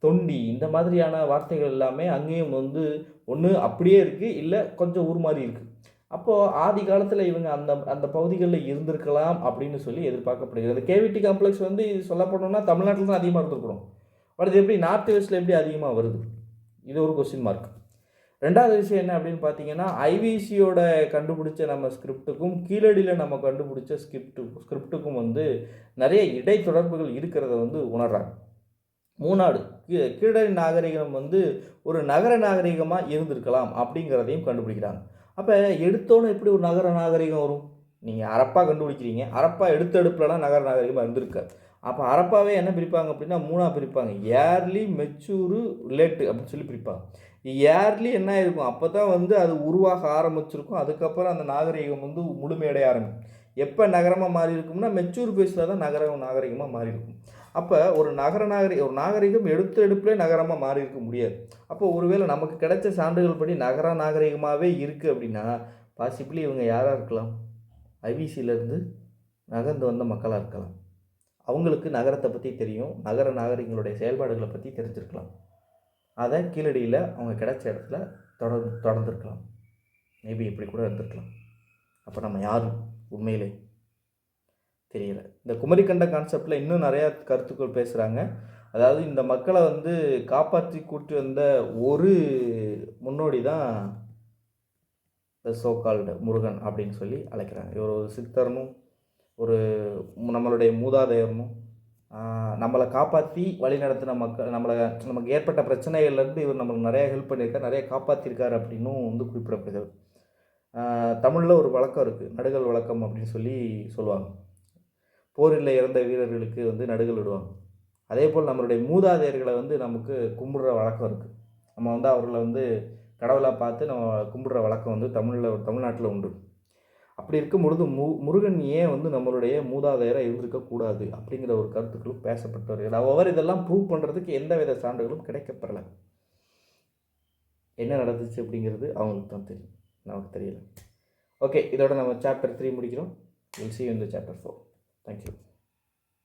தொண்டி இந்த மாதிரியான வார்த்தைகள் எல்லாமே அங்கேயும் வந்து ஒண்ணு அப்படியே இருக்கு, இல்ல கொஞ்சம் உருமாறி இருக்கு. அப்போ ஆதி காலத்துல இவங்க அந்த அந்த பகுதிகள்ல இருந்திருக்கலாம் அப்படின்னு சொல்லி எதிர்பார்க்கப்படுகிறது. கேவிடி காம்ப்ளெக்ஸ் வந்து சொல்லப்போனோம்னா தமிழ்நாட்டுல தான் அதிகமா இருந்திருக்கணும். பட் இது எப்படி நார்த் வெஸ்ட்ல எப்படி அதிகமா வருது? இது ஒரு கொஸ்டின் மார்க். 2வது விஷயம் என்ன அப்படின்னு பார்த்தீங்கன்னா, ஐவிசியோட கண்டுபிடிச்ச நம்ம ஸ்கிரிப்ட்டுக்கும், கீழடியில நம்ம கண்டுபிடிச்ச ஸ்கிரிப்ட்டுக்கும் வந்து நெறைய இடைத்தொடர்புகள் இருக்கிறத வந்து உணர்றாங்க. 3வது கீழடி நாகரிகம் வந்து ஒரு நகர நாகரிகமா இருந்திருக்கலாம் அப்படிங்கிறதையும் கண்டுபிடிக்கிறாங்க. அப்ப எடுத்தோனே எப்படி ஒரு நகர நாகரிகம் வரும்? நீங்க ஹரப்பா கண்டுபிடிக்கிறீங்க. ஹரப்பா எடுத்தடுப்புலலாம் நகர நாகரிகமா இருந்திருக்காது. அப்ப ஹரப்பாவே என்ன பிரிப்பாங்க அப்படின்னா 3ஆ பிரிப்பாங்க. ஏர்லி, மெச்சூரு, லேட்டு அப்படின்னு சொல்லி பிரிப்பாங்க. ஏர்லி என்ன ஆயிருக்கும்? அப்பதான் வந்து அது உருவாக ஆரம்பிச்சிருக்கும். அதுக்கப்புறம் அந்த நாகரிகம் வந்து முழுமையடைய ஆரம்பிக்கும். எப்ப நகரமா மாறி இருக்கும்னா, மெச்சூர் ஃபேஸ்ல தான் நாகரிகமா மாறி இருக்கும். அப்ப ஒரு ஒரு நாகரிகம் எடுத்த எடுப்பிலே நகரமா மாறி இருக்க முடியாது. அப்போ ஒருவேளை நமக்கு கிடைச்ச சான்றுகள் படி நகர நாகரிகமாவே இருக்கு அப்படின்னா, பாசிபிலி இவங்க யாரா இருக்கலாம்? ஐவிசியிலிருந்து நகர்ந்து வந்த மக்களா இருக்கலாம். அவங்களுக்கு நகரத்த பத்தி தெரியும். நகர நாகரிகங்களுடைய செயல்பாடுகள பத்தி தெரிஞ்சிருக்கலாம். அத கீழடியில அவங்க கிடைச்ச இடத்துல தொடர்ந்திருக்கலாம். மேபி இப்படி கூட இருந்திருக்கலாம். அப்ப நம்ம யாரு உண்மையிலே? தெரியல. இந்த குமரிக்கண்ட கான்செப்ட்ல இன்னும் நிறைய கருத்துக்கள் பேசுறாங்க. அதாவது இந்த மக்கள வந்து காப்பாற்றி கூட்டி வந்த ஒரு முன்னோடி தான் த சோ கால்டு முருகன் அப்படின்னு சொல்லி அழைக்கிறாங்க. இவர் ஒரு சித்தர்னும், ஒரு நம்மளுடைய மூதாதையர்னும், நம்மள காப்பாத்தி வழிநடத்தின நமக்கு ஏற்பட்ட பிரச்சனைகள்லேருந்து இவர் நம்மளுக்கு நிறைய ஹெல்ப் பண்ணியிருக்கார், நிறைய காப்பாத்தியிருக்காரு அப்படின்னும் வந்து குறிப்பிடப்படுகிறது. தமிழ்ல ஒரு வழக்கம் இருக்குது, நடுகள் வழக்கம் அப்படின்னு சொல்லி சொல்லுவாங்க. போரில் இறந்த வீரர்களுக்கு வந்து நடுகள் விடுவாங்க. அதேபோல் நம்மளுடைய மூதாதையர்களை வந்து நமக்கு கும்பிடுற வழக்கம் இருக்குது. நம்ம வந்து அவர்களை வந்து கடவுளாக பார்த்து நம்ம கும்பிடுற வழக்கம் வந்து தமிழ்நாட்டில் உண்டு. அப்படி இருக்கும் பொழுது முருகன் ஏன் வந்து நம்மளுடைய மூதாதையராக இருந்திருக்கக்கூடாது அப்படிங்கிற ஒரு கருத்துக்களும் பேசப்பட்டு வருகிறது. அவர் இதெல்லாம் ப்ரூவ் பண்ணுறதுக்கு எந்த வித சான்றுகளும் கிடைக்கப்படலை. என்ன நடந்துச்சு அப்படிங்கிறது அவங்களுக்கு தான் தெரியும், நமக்கு தெரியல. ஓகே, இதோட நம்ம சாப்டர் 3 முடிக்கிறோம். Will see you in the chapter 4. Thank you.